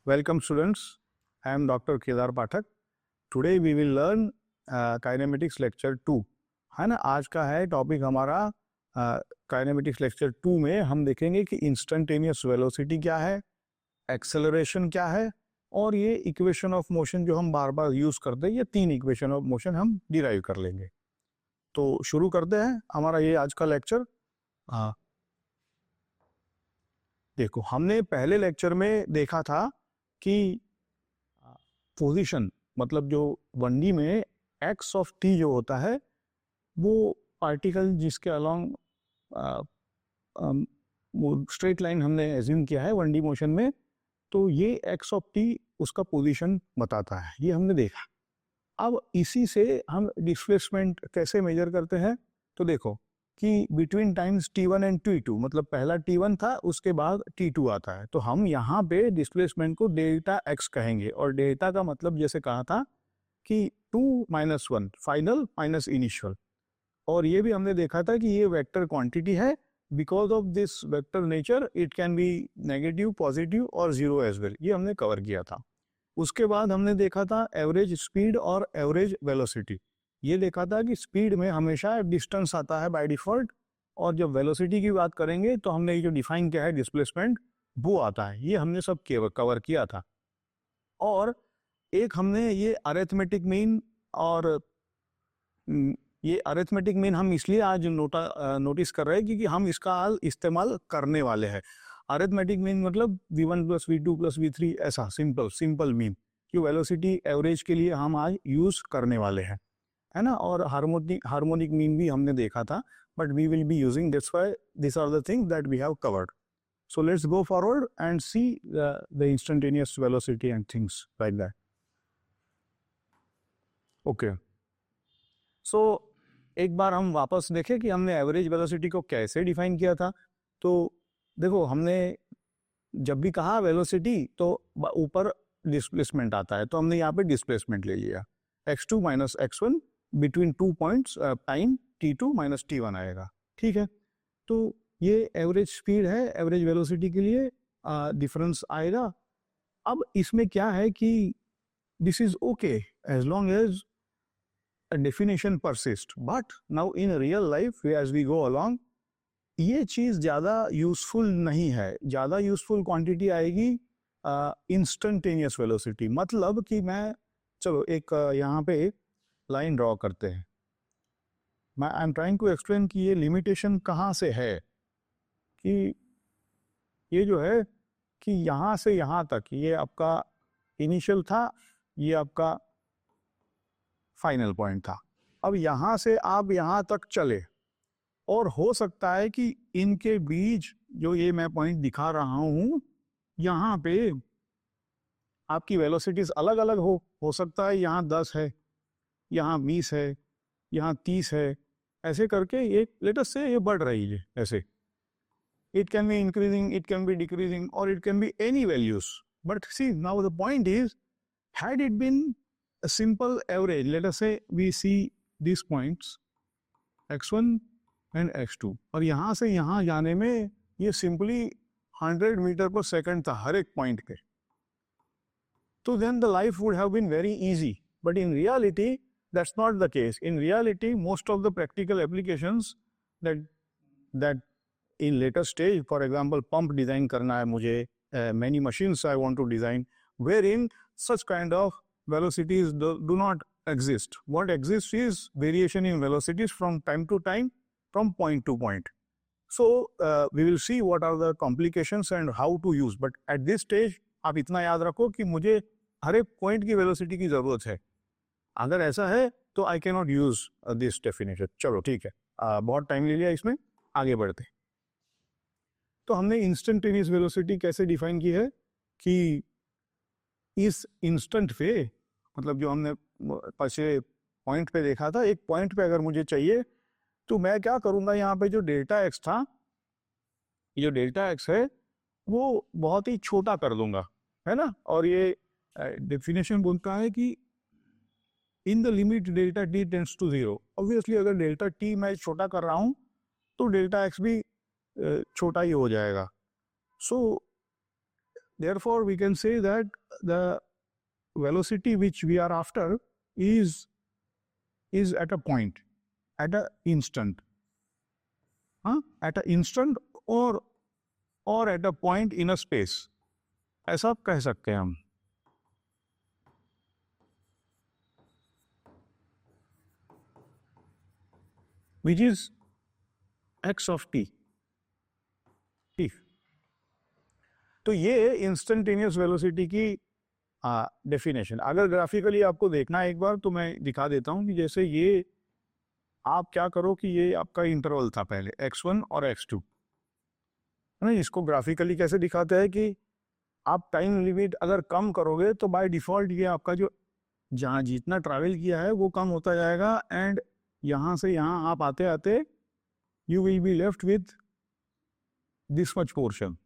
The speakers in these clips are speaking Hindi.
Welcome students, I am Dr. Kedar Pathak. Today we will learn Kinematics Lecture 2. है ना, आज का है टॉपिक हमारा काइनेमेटिक्स लेक्चर 2 में हम देखेंगे कि इंस्टेंटेनियस वेलोसिटी क्या है, एक्सेलरेशन क्या है और ये इक्वेशन ऑफ मोशन जो हम बार बार यूज करते हैं, ये 3 इक्वेशन ऑफ मोशन हम डिराइव कर लेंगे। तो शुरू करते हैं हमारा ये आज का लेक्चर। देखो, हमने पहले लेक्चर में देखा था कि पोजीशन मतलब जो 1D में एक्स ऑफ टी जो होता है वो पार्टिकल जिसके अलोंग वो स्ट्रेट लाइन हमने एज्यूम किया है 1D मोशन में, तो ये एक्स ऑफ टी उसका पोजीशन बताता है, ये हमने देखा। अब इसी से हम डिस्प्लेसमेंट कैसे मेजर करते हैं, तो देखो कि between times T1 and T2, मतलब पहला T1 था उसके बाद T2 आता है, तो हम यहाँ पे डिस्प्लेसमेंट को डेल्टा एक्स कहेंगे। और डेल्टा का मतलब जैसे कहा था कि 2 - 1 फाइनल माइनस इनिशियल, और ये भी हमने देखा था कि ये वेक्टर क्वांटिटी है। Because of this vector nature it can B negative, positive और जीरो एज वेल, ये हमने कवर किया था। उसके बाद हमने देखा था एवरेज स्पीड और एवरेज वेलोसिटी। ये देखा था कि स्पीड में हमेशा डिस्टेंस आता है बाय डिफॉल्ट, और जब वेलोसिटी की बात करेंगे तो हमने ये जो डिफाइन किया है डिस्प्लेसमेंट वो आता है। ये हमने सब कवर किया था। और एक हमने ये अरिथमेटिक मीन, और ये अरिथमेटिक मीन हम इसलिए आज नोटिस कर रहे हैं क्योंकि हम इसका हाल इस्तेमाल करने वाले हैं। अरिथमेटिक मीन मतलब v1 + v2 + v3, ऐसा सिंपल मीन कि वेलोसिटी एवरेज के लिए हम आज यूज करने वाले हैं, है ना। और हार्मोनिक मीन भी हमने देखा था, but we will be using, that's why this are the things that we have covered. So let's go forward and see the instantaneous velocity and things like that. Okay, so एक बार हम वापस देखें कि हमने एवरेज वेलोसिटी को कैसे डिफाइन किया था। तो देखो, हमने जब भी कहा वेलोसिटी तो ऊपर डिस्प्लेसमेंट आता है, तो हमने यहाँ पे डिस्प्लेसमेंट ले लिया x2 - x1 between 2 points time t2 - t1 आएगा, ठीक है। तो ये एवरेज स्पीड है, एवरेज वेलोसिटी के लिए डिफरेंस आएगा। अब इसमें क्या है कि this is okay as long as definition persist, but now in real life as we go along ये चीज ज्यादा यूजफुल नहीं है। ज्यादा यूजफुल क्वांटिटी आएगी इंस्टेंटेनियस वेलोसिटी। मतलब कि मैं, चलो एक यहाँ पे लाइन ड्रॉ करते हैं। मैं I am trying to explain कि ये लिमिटेशन कहाँ से है, कि ये जो है कि यहाँ से यहाँ तक ये आपका इनिशियल था, ये आपका फाइनल पॉइंट था। अब यहां से आप यहां तक चले, और हो सकता है कि इनके बीच जो ये मैं पॉइंट दिखा रहा हूं यहां पे आपकी वेलोसिटीज अलग अलग हो सकता है यहां 10 है, यहां 20 है, यहां 30 है, ऐसे करके ये लेट अस से ये बढ़ रही है ऐसे। It can be increasing, it can be decreasing, और it can be any values. But see now the point is, had it been a simple average, let us say we see these points x1 and x2, और यहां से यहां जाने में ये सिंपली 100 मीटर पर सेकंड था हर एक पॉइंट पे, तो then the life would have been very easy. But in reality that's not the case. In reality most of the practical applications that in later stage, for example pump design करना है मुझे, many machines I want to design wherein such kind of velocities do not exist. What exists is variation in velocities from time to time, from point to point. So we will see what are the complications and how to use. But at this stage आप इतना याद रखो कि मुझे हर एक पॉइंट की वेलोसिटी की जरूरत है। अगर ऐसा है तो I can not use this definition. चलो ठीक है, बहुत टाइम ले लिया इसमें, आगे बढ़ते। तो हमने इंस्टेंटेनियस वेलोसिटी कैसे डिफाइन की है कि इस इंस्टेंट पे, मतलब जो हमने पिछले पॉइंट पे देखा था, एक पॉइंट पे अगर मुझे चाहिए तो मैं क्या करूंगा, यहाँ पे जो डेल्टा एक्स था, ये जो डेल्टा एक्स है वो बहुत ही छोटा कर दूंगा, है ना। और ये डेफिनेशन बोलता है कि in the limit delta T tends to 0। Obviously अगर डेल्टा टी मैं छोटा कर रहा हूं तो डेल्टा एक्स भी छोटा ही हो जाएगा। सो therefore we can say that the velocity which we are after is at a point, at a instant, at a instant or at a point in a space, ऐसा कह सकते हैं हम. which is x of t. ठीक, तो ये इंस्टेंटेनियस वेलोसिटी की डेफिनेशन. अगर ग्राफिकली आपको देखना है एक बार तो मैं दिखा देता हूं कि जैसे ये आप क्या करो कि ये आपका इंटरवल था पहले x1 और x2, है ना. इसको ग्राफिकली कैसे दिखाते हैं कि आप टाइम लिमिट अगर कम करोगे तो बाय डिफॉल्ट ये आपका जो जहाँ जितना ट्रैवल किया है वो कम होता जाएगा, एंड यहाँ से यहाँ आप आते आते you will be left with this much portion.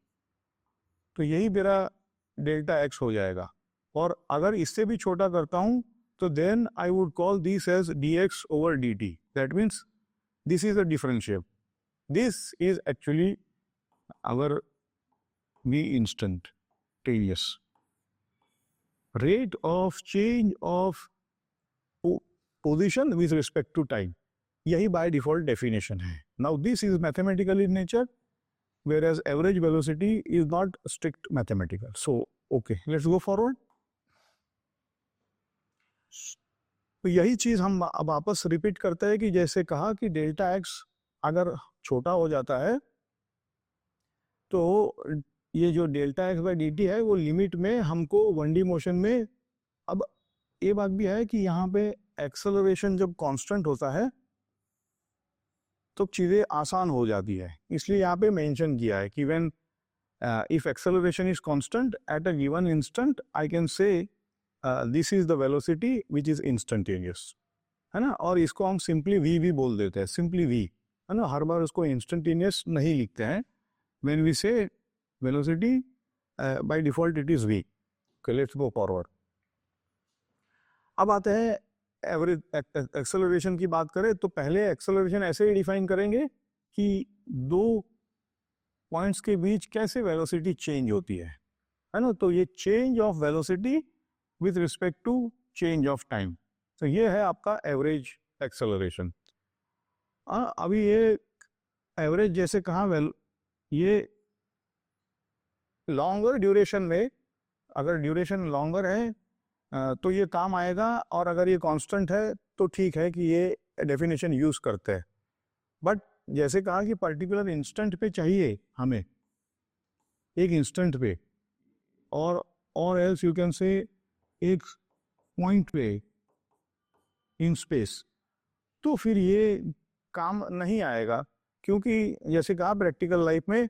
तो यही मेरा डेल्टा एक्स हो जाएगा. और अगर इससे भी छोटा करता हूं तो then I would call this as D X over D T. That means this is a differential. This is actually our v instantaneous rate of change of position with respect to time. यही by default definition है. Now this is mathematical in nature, whereas average velocity is not strict mathematical. So okay, let's go forward. तो यही चीज हम अब वापस रिपीट करते हैं कि जैसे कहा कि डेल्टा एक्स अगर छोटा हो जाता है तो ये जो delta x by D T है वो लिमिट में हमको 1D मोशन में. अब ये बात भी है कि यहाँ पे एक्सेलरेशन जब कांस्टेंट होता है तो चीज़ें आसान हो जाती है, इसलिए यहाँ पे मेंशन किया है कि when if acceleration is constant at a given instant I can से this is the velocity which is instantaneous, है ना. और इसको हम सिंपली वी भी बोल देते हैं, सिंपली वी, है ना. हर बार उसको इंस्टेंटेनियस नहीं लिखते हैं. When we say velocity, by default it is v. Okay, let's go forward. अब आते हैं एवरेज एक्सेलरेशन की बात करें तो पहले एक्सेलरेशन ऐसे ही डिफाइन करेंगे कि दो पॉइंट्स के बीच कैसे वेलोसिटी चेंज होती है ना. तो ये change of velocity with respect to change of time. तो ये है आपका एवरेज एक्सेलरेशन. अभी ये एवरेज जैसे कहा ये लॉन्गर ड्यूरेशन में, अगर ड्यूरेशन लॉन्गर है तो ये काम आएगा, और अगर ये कांस्टेंट है तो ठीक है कि ये डेफिनेशन यूज करते हैं. बट जैसे कहा कि पर्टिकुलर इंस्टेंट पे चाहिए हमें, एक इंस्टेंट पे, और एल्स यू कैन से एक पॉइंट पे इन स्पेस, तो फिर ये काम नहीं आएगा. क्योंकि जैसे कहा प्रैक्टिकल लाइफ में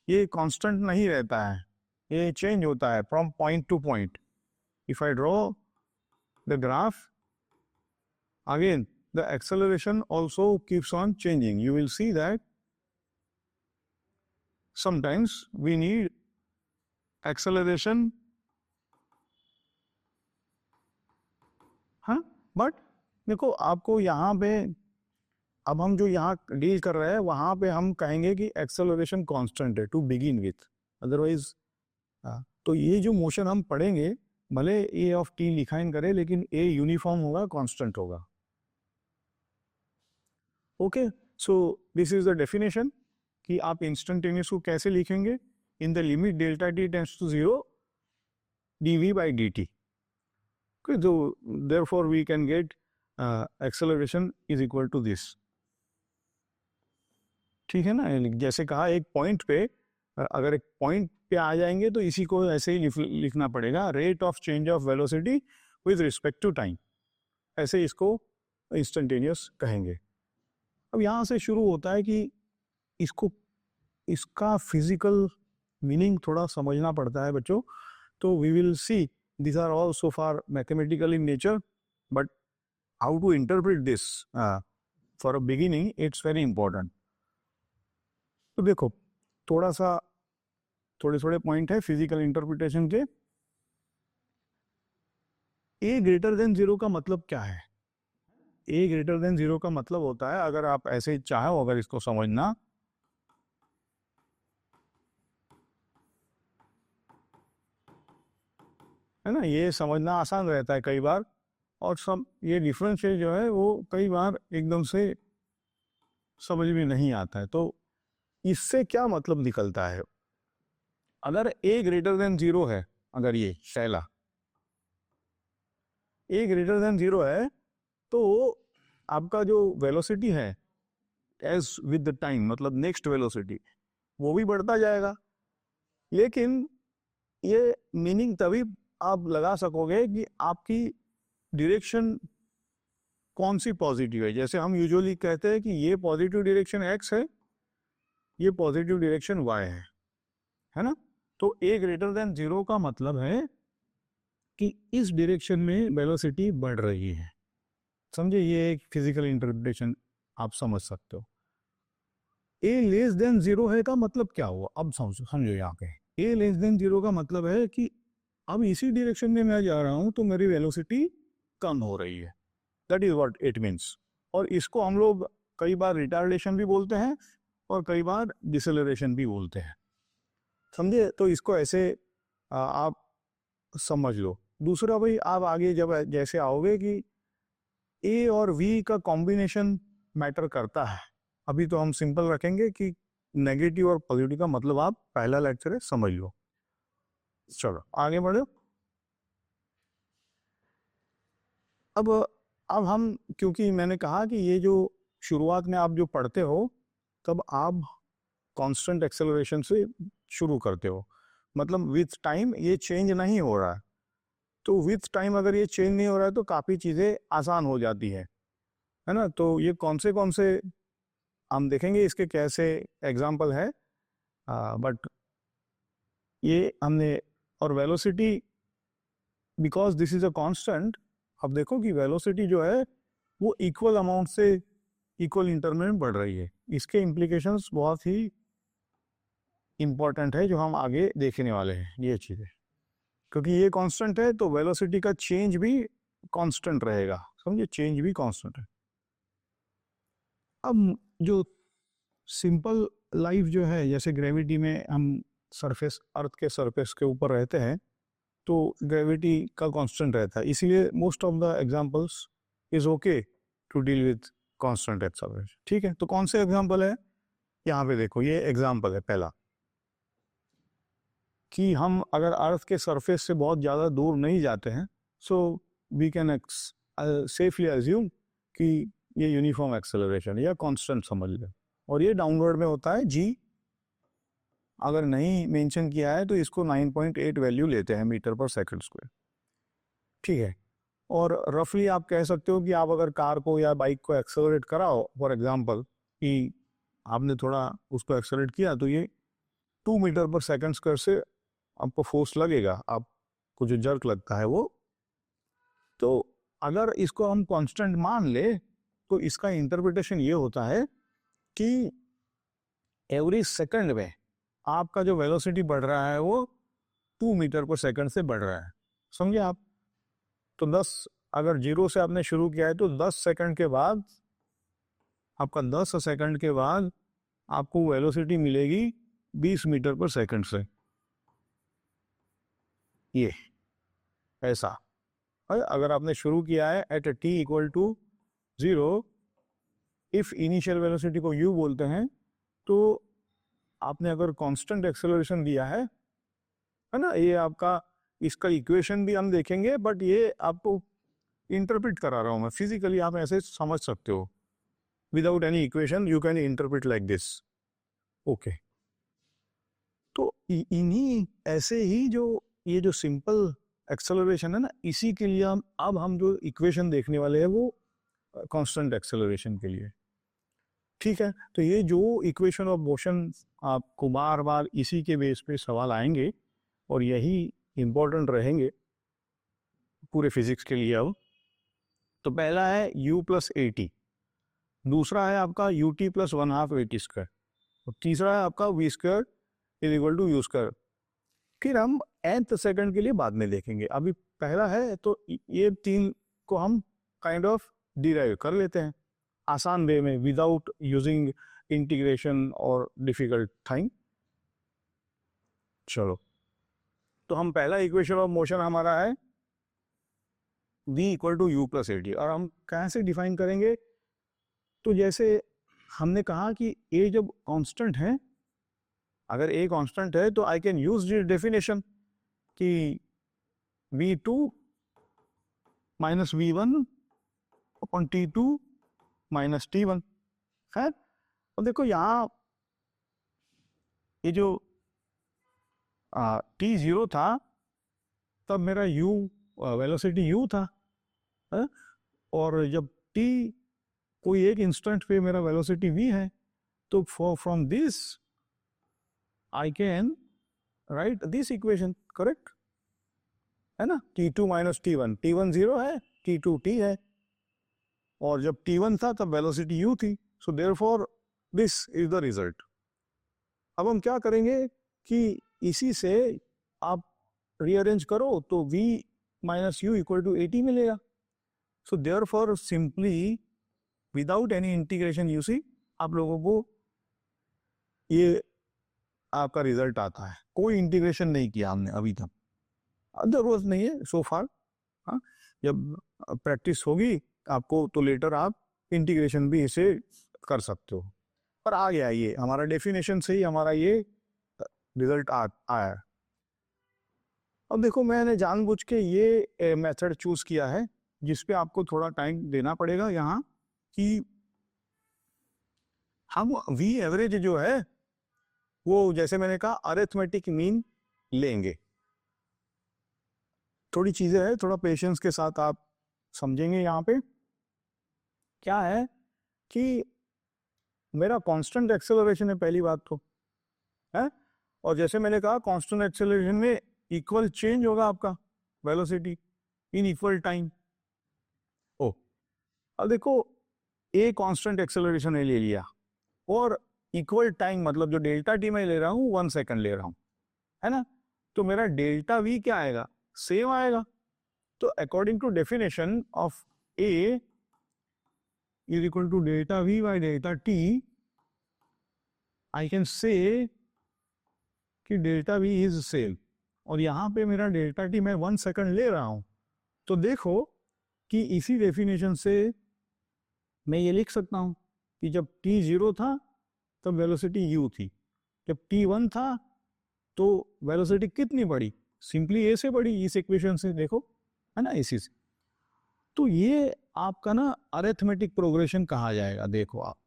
ये कांस्टेंट नहीं रहता है, ये चेंज होता है from point to point. If I draw the graph again the acceleration also keeps on changing. You will see that sometimes we need acceleration, हाँ. बट देखो आपको यहाँ पे, अब हम जो यहाँ डील कर रहे हैं वहां पे हम कहेंगे कि एक्सेलरेशन कांस्टेंट है टू बिगिन विथ, अदरवाइज तो ये जो मोशन हम पढ़ेंगे भले ए ऑफ टी लिखाइन करें लेकिन ए यूनिफॉर्म होगा, कांस्टेंट होगा. Okay, so this is the definition कि आप इंस्टेंटेनियस को कैसे लिखेंगे. In the limit delta T tends to 0 dv by dt. Okay, so therefore we can get acceleration is equal to this. ठीक है ना. जैसे कहा एक पॉइंट पे, अगर एक पॉइंट पे आ जाएंगे तो इसी को ऐसे ही लिखना पड़ेगा, rate of change of velocity with respect to time. ऐसे इसको इंस्टेंटेनियस कहेंगे. अब यहाँ से शुरू होता है कि इसका फिजिकल मीनिंग थोड़ा समझना पड़ता है बच्चों. तो we will see, these are all so far mathematical in nature, but how to interpret this for a beginning, it's very important. तो देखो थोड़े पॉइंट है फिजिकल इंटरप्रिटेशन के. ए ग्रेटर देन 0 का मतलब क्या है? ए ग्रेटर देन 0 का मतलब होता है, अगर आप ऐसे चाहो अगर इसको समझना, है ना, ये समझना आसान रहता है कई बार, और सब ये डिफरेंस जो है वो कई बार एकदम से समझ में नहीं आता है। तो इससे क्या मतलब निकलता है, अगर a ग्रेटर देन 0 है, अगर ये पहला a ग्रेटर देन 0 है, तो आपका जो वेलोसिटी है एज विद द टाइम, मतलब नेक्स्ट वेलोसिटी, वो भी बढ़ता जाएगा। लेकिन ये मीनिंग तभी आप लगा सकोगे कि आपकी डायरेक्शन कौन सी पॉजिटिव है। जैसे हम यूजुअली कहते हैं कि ये पॉजिटिव डायरेक्शन x है, ये पॉजिटिव डायरेक्शन y है ना। तो a ग्रेटर देन 0 का मतलब है कि इस डायरेक्शन में वेलोसिटी बढ़ रही है। समझे, ये एक फिजिकल इंटरप्रिटेशन आप समझ सकते हो। a लेस देन 0 है का मतलब क्या हुआ, अब समझो यहाँ पे a लेस देन 0 का मतलब है कि अब इसी डायरेक्शन में मैं जा रहा हूं तो मेरी वेलोसिटी कम हो रही है, that is what it means. और इसको हम लोग कई बार रिटार्डेशन भी बोलते हैं और कई बार डिसेलरेशन भी बोलते हैं, समझे। तो इसको ऐसे आप समझ लो। दूसरा भाई, आप आगे जब जैसे आओगे कि ए और वी का कॉम्बिनेशन मैटर करता है, अभी तो हम सिंपल रखेंगे कि नेगेटिव और पॉजिटिव का मतलब आप पहला लेक्चर है समझ लो। चलो आगे बढ़ो। अब हम, क्योंकि मैंने कहा कि ये जो शुरुआत में आप जो पढ़ते हो तब आप कांस्टेंट एक्सेलरेशन से शुरू करते हो, मतलब विथ टाइम ये चेंज नहीं हो रहा है। तो विथ टाइम अगर ये चेंज नहीं हो रहा है तो काफ़ी चीज़ें आसान हो जाती है ना। तो ये कौन से हम देखेंगे, इसके कैसे एग्जाम्पल है, बट ये हमने, और velocity because this is a constant. अब देखो कि वेलोसिटी जो है वो इक्वल अमाउंट से इक्वल इंटरवल में बढ़ रही है। इसके इम्प्लीकेशंस बहुत ही इंपॉर्टेंट है जो हम आगे देखने वाले हैं ये चीज़ें, क्योंकि ये कांस्टेंट है तो वेलोसिटी का चेंज भी कांस्टेंट रहेगा, समझिए, चेंज भी कांस्टेंट है। अब जो सिंपल लाइफ जो है, जैसे ग्रेविटी में हम सरफेस, अर्थ के सरफेस के ऊपर रहते हैं तो ग्रेविटी का कांस्टेंट रहता है, इसीलिए most of the examples is okay to deal with constant acceleration. ठीक है, तो कौन से एग्जांपल है, यहाँ पे देखो ये एग्जांपल है पहला, कि हम अगर अर्थ के सरफेस से बहुत ज़्यादा दूर नहीं जाते हैं, so we can safely assume कि ये यूनिफॉर्म एक्सेलरेशन या कांस्टेंट समझ लें, और ये डाउनवर्ड में होता है जी। अगर नहीं मेंशन किया है तो इसको 9.8 वैल्यू लेते हैं मीटर पर सेकंड स्क्वायर। ठीक है, और रफली आप कह सकते हो कि आप अगर कार को या बाइक को एक्सेलरेट कराओ, फॉर एग्जांपल कि आपने थोड़ा उसको एक्सेलरेट किया तो ये 2 मीटर पर सेकंड स्क्वायर से आपको फोर्स लगेगा, आपको जो जर्क लगता है वो। तो अगर इसको हम कांस्टेंट मान ले तो इसका इंटरप्रिटेशन ये होता है कि एवरी सेकंड में आपका जो वेलोसिटी बढ़ रहा है वो 2 मीटर पर सेकंड से बढ़ रहा है, समझे आप। तो 10, अगर 0 से आपने शुरू किया है तो 10 सेकंड के बाद, आपका 10 सेकंड के बाद आपको वेलोसिटी मिलेगी 20 मीटर पर सेकंड से, ये ऐसा। अगर आपने शुरू किया है at t equal to 0, if initial velocity को u बोलते हैं, तो आपने अगर कांस्टेंट एक्सेलरेशन दिया है ना, ये आपका, इसका इक्वेशन भी हम देखेंगे, बट ये आपको इंटरप्रेट करा रहा हूं मैं फिजिकली, आप ऐसे समझ सकते हो, without any equation you can interpret like this. Okay, तो इन्हीं ऐसे ही जो ये जो सिंपल एक्सेलरेशन है ना, इसी के लिए हम जो इक्वेशन देखने वाले हैं वो कांस्टेंट एक्सेलरेशन के लिए। ठीक है, तो ये जो इक्वेशन ऑफ मोशन आपको बार बार इसी के बेस पे सवाल आएंगे और यही इंपॉर्टेंट रहेंगे पूरे फिजिक्स के लिए। अब तो पहला है u प्लस ए टी, दूसरा है आपका U T plus 1/2 A T square, और तीसरा है आपका V square is equal to U square. फिर हम nth सेकंड के लिए बाद में देखेंगे, अभी पहला है तो ये तीन को हम काइंड ऑफ डिराइव कर लेते हैं आसान वे में विदाउट यूजिंग इंटीग्रेशन और डिफिकल्ट थिंग। चलो तो हम पहला इक्वेशन ऑफ मोशन हमारा है v equal to U plus A T. और हम कहाँ से डिफाइन करेंगे? तो जैसे हमने कहा कि a जब कांस्टेंट है, अगर a कांस्टेंट है तो I can use this definition कि v2 minus v1 upon t2 minus t1। खैर, और देखो यहाँ ये जो t0 था तब मेरा u वेलोसिटी u था है? और जब t कोई एक इंस्टेंट पे मेरा वेलोसिटी v है, तो from this I can write this equation, correct है ना? t2 माइनस t1, t1 0 है, t2 t है, और जब t1 था तब वेलोसिटी u थी। So therefore this is the result. अब हम क्या करेंगे कि इसी से आप रीअरेंज करो तो v minus u equal to at मिलेगा। So therefore simply without any integration you see आप लोगों को ये आपका रिजल्ट आता है। कोई इंटीग्रेशन नहीं किया हमने अभी तक, जरूरत नहीं है सो फार। हाँ, जब प्रैक्टिस होगी आपको तो लेटर आप इंटीग्रेशन भी इसे कर सकते हो। पर आ गया ये हमारा डेफिनेशन से ही हमारा ये रिजल्ट आया। अब देखो मैंने जानबूझ के ये मेथड चूज किया है जिस पे आपको थोड़ा टाइम देना पड़ेगा यहाँ, कि हम वी एवरेज जो है वो जैसे मैंने कहा अरिथमेटिक मीन लेंगे। थोड़ी चीजें है, थोड़ा पेशेंस के साथ आप समझेंगे। यहाँ पे क्या है कि मेरा कांस्टेंट एक्सेलरेशन है पहली बात तो है, और जैसे मैंने कहा कांस्टेंट एक्सेलरेशन में इक्वल चेंज होगा आपका वेलोसिटी इन इक्वल टाइम। ओ, अब देखो ए कांस्टेंट एक्सेलरेशन ले लिया और इक्वल टाइम मतलब जो डेल्टा टी मैं ले रहा हूँ 1 सेकंड ले रहा हूँ, है ना? तो मेरा डेल्टा वी क्या आएगा? सेम आएगा। तो according to definition of A is equal to delta V by delta T, I can say कि डेल्टा वी इज सेम। और यहाँ पे मेरा डेल्टा टी मैं 1 सेकंड ले रहा हूँ, तो देखो कि इसी डेफिनेशन से मैं ये लिख सकता हूँ कि जब t 0 था तब वेलोसिटी u थी, जब t 1 था तो वेलोसिटी कितनी बढ़ी? सिंपली ए से बढ़ी, इस इक्वेशन से देखो, है ना, इसी से। तो ये आपका ना अरिथमेटिक प्रोग्रेशन कहा जाएगा। देखो आप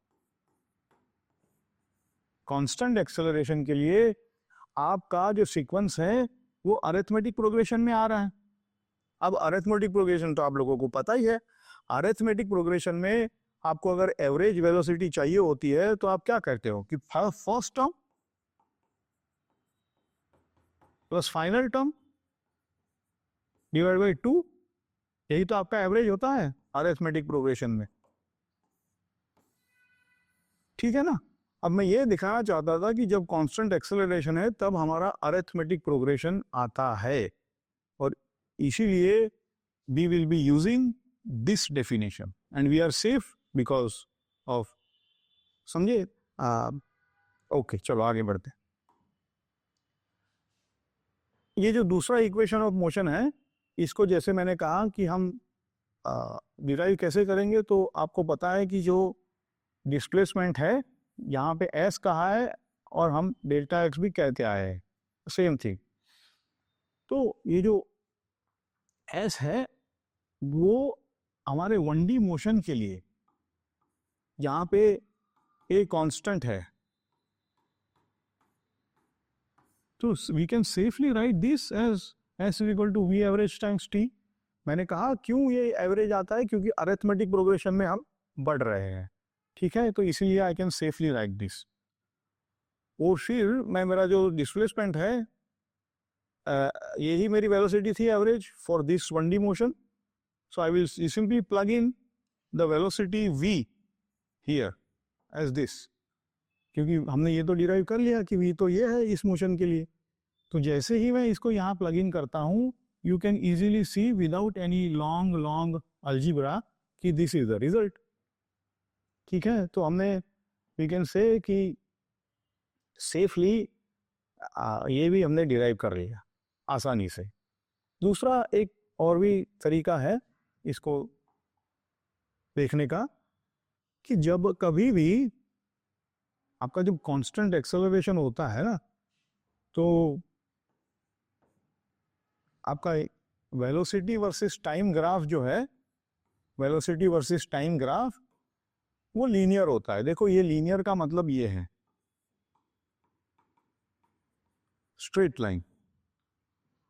कांस्टेंट एक्सेलरेशन के लिए आपका जो सीक्वेंस है वो अरिथमेटिक प्रोग्रेशन में आ रहा है। अब अरिथमेटिक प्रोग्रेशन तो आप लोगों को पता ही है। अरिथमेटिक प्रोग्रेशन में आपको अगर एवरेज वेलोसिटी चाहिए होती है तो आप क्या करते हो कि first term plus final term divide by 2, यही तो आपका एवरेज होता है अरिथमेटिक प्रोग्रेशन में, ठीक है ना? अब मैं ये दिखाना चाहता था कि जब कांस्टेंट एक्सेलरेशन है तब हमारा अरिथमेटिक प्रोग्रेशन आता है, और इसीलिए we will be using this definition and we are safe because of, समझे? ओके, चलो आगे बढ़ते हैं। ये जो दूसरा इक्वेशन ऑफ मोशन है इसको जैसे मैंने कहा कि हम डिराइव कैसे करेंगे, तो आपको पता है कि जो डिस्प्लेसमेंट है यहाँ पे s कहा है और हम डेल्टा x भी कहते आए हैं, सेम थिंग। तो ये जो s है वो हमारे 1D मोशन के लिए यहाँ पे a कांस्टेंट है, तो we can safely write this as s is equal to v average times t। मैंने कहा क्यों ये एवरेज आता है, क्योंकि अरिथमेटिक प्रोग्रेशन में हम बढ़ रहे हैं, ठीक है? तो इसीलिए I can safely write this. और फिर मैं मेरा जो डिस्प्लेसमेंट है यही मेरी वेलोसिटी थी average for this 1D motion, so I will simply plug in the velocity v here as this, क्योंकि हमने ये तो डिराइव कर लिया कि v तो ये है इस मोशन के लिए। तो जैसे ही मैं इसको यहाँ प्लग इन करता हूँ, you can easily C without any long algebra कि दिस इज द रिजल्ट, ठीक है? तो हमने वी कैन से कि सेफली ये भी हमने डिराइव कर लिया। आसानी से। दूसरा एक और भी तरीका है इसको देखने का कि जब कभी भी आपका जब कांस्टेंट एक्सेलरेशन होता है ना, तो आपका वेलोसिटी वर्सेस टाइम ग्राफ जो है, वेलोसिटी वर्सेस टाइम ग्राफ वो लीनियर होता है। देखो ये लीनियर का मतलब ये है स्ट्रेट लाइन।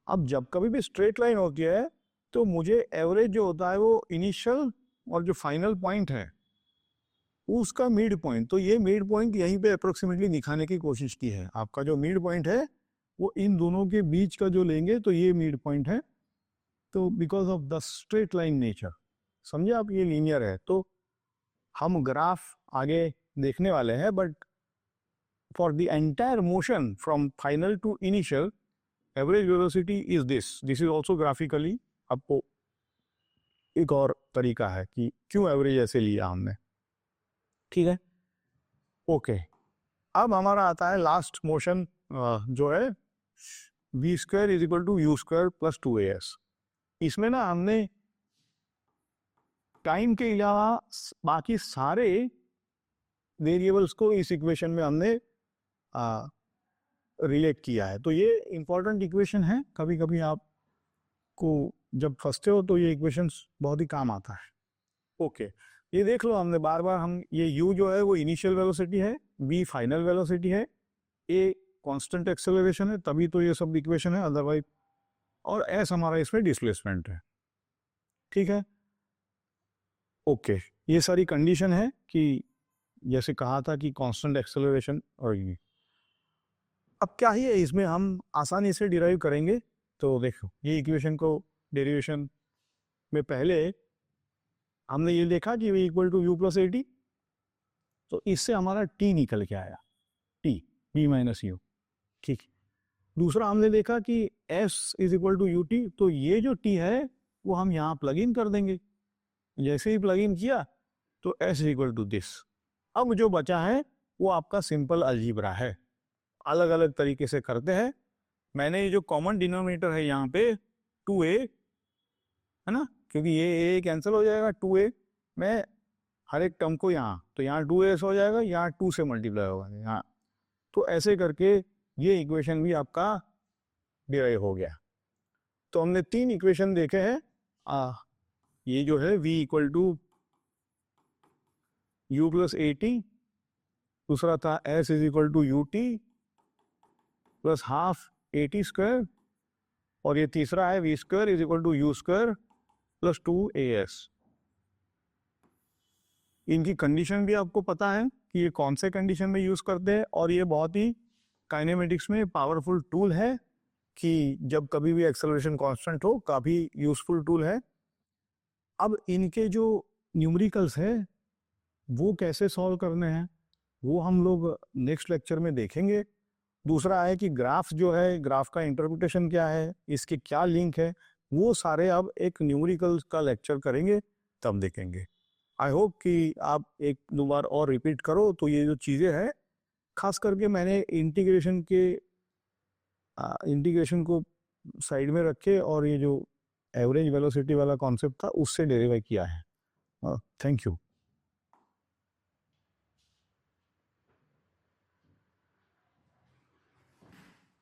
अब जब कभी भी स्ट्रेट लाइन होती है तो मुझे एवरेज जो होता है वो इनिशियल और जो फाइनल पॉइंट है उसका मिड पॉइंट, तो ये मिड पॉइंट यहीं पे अप्रोक्सीमेटली दिखाने की कोशिश की है। आपका जो मिड पॉइंट है वो इन दोनों के बीच का जो लेंगे तो ये मिड पॉइंट है। तो because of the straight line nature, समझे आप, ये लीनियर है। तो हम ग्राफ आगे देखने वाले हैं, but for the entire motion from final to initial average velocity is this is also graphically. आपको एक और तरीका है कि क्यों एवरेज ऐसे लिया हमने, ठीक है। ओके, अब हमारा आता है लास्ट मोशन जो है v square is equal to U square plus 2as। इसमें ना हमने टाइम के अलावा बाकी सारे वेरिएबल्स को इस इक्वेशन में हमने रिलेट किया है। तो ये इंपॉर्टेंट इक्वेशन है, कभी कभी आपको जब फंसते हो तो ये इक्वेशंस बहुत ही काम आता है। ओके, ये देख लो हमने बार बार, हम ये u जो है वो इनिशियल वेलोसिटी है, v फाइनल वेलोसिटी है, a कांस्टेंट एक्सेलरेशन है, तभी तो ये सब इक्वेशन है, अदरवाइज, और s हमारा इसमें डिस्प्लेसमेंट है, ठीक है। ओके, ये सारी कंडीशन है कि जैसे कहा था कि कांस्टेंट एक्सेलरेशन, और ये अब क्या ही है इसमें हम आसानी से डिराइव करेंगे। तो देखो ये इक्वेशन को डेरिवेशन में पहले हमने ये देखा कि v equal to U plus A T, तो इससे हमारा t निकल के आया, t v माइनस यू, ठीक। दूसरा हमने देखा कि s is equal to U T, तो ये जो t है वो हम यहाँ प्लग इन कर देंगे। जैसे ही प्लग इन किया तो s is equal to this. अब जो बचा है वो आपका सिंपल अलजीब्रा है, अलग अलग तरीके से करते हैं। मैंने ये जो कॉमन डिनोमिनेटर है यहाँ पे 2a है ना, क्योंकि ये a कैंसिल हो जाएगा, 2a मैं हर एक टर्म को यहाँ, तो यहाँ 2as हो जाएगा, यहाँ 2 से मल्टीप्लाई होगा यहाँ, तो ऐसे करके ये इक्वेशन भी आपका डिराइव हो गया। तो हमने 3 इक्वेशन देखे हैं। ये जो है v equal to U plus A T, दूसरा था s is equal to U T plus half A T square, और ये तीसरा है v square is equal to U square plus 2as। इनकी कंडीशन भी आपको पता है कि ये कौन से कंडीशन में यूज करते हैं, और ये बहुत ही काइनेमेटिक्स में पावरफुल टूल है कि जब कभी भी एक्सेलरेशन कांस्टेंट हो, काफी यूजफुल टूल है। अब इनके जो न्यूमेरिकल्स है वो कैसे सॉल्व करने हैं वो हम लोग नेक्स्ट लेक्चर में देखेंगे। दूसरा है कि ग्राफ जो है, ग्राफ का इंटरप्रिटेशन क्या है, इसके क्या लिंक है, वो सारे अब एक न्यूमेरिकल्स का लेक्चर करेंगे तब देखेंगे। आई होप कि आप एक दो बार और रिपीट करो तो ये जो चीज़ें हैं, खास करके मैंने इंटीग्रेशन को साइड में रखे और ये जो एवरेज वेलोसिटी वाला कॉन्सेप्ट था उससे डेरिव किया है। Thank you.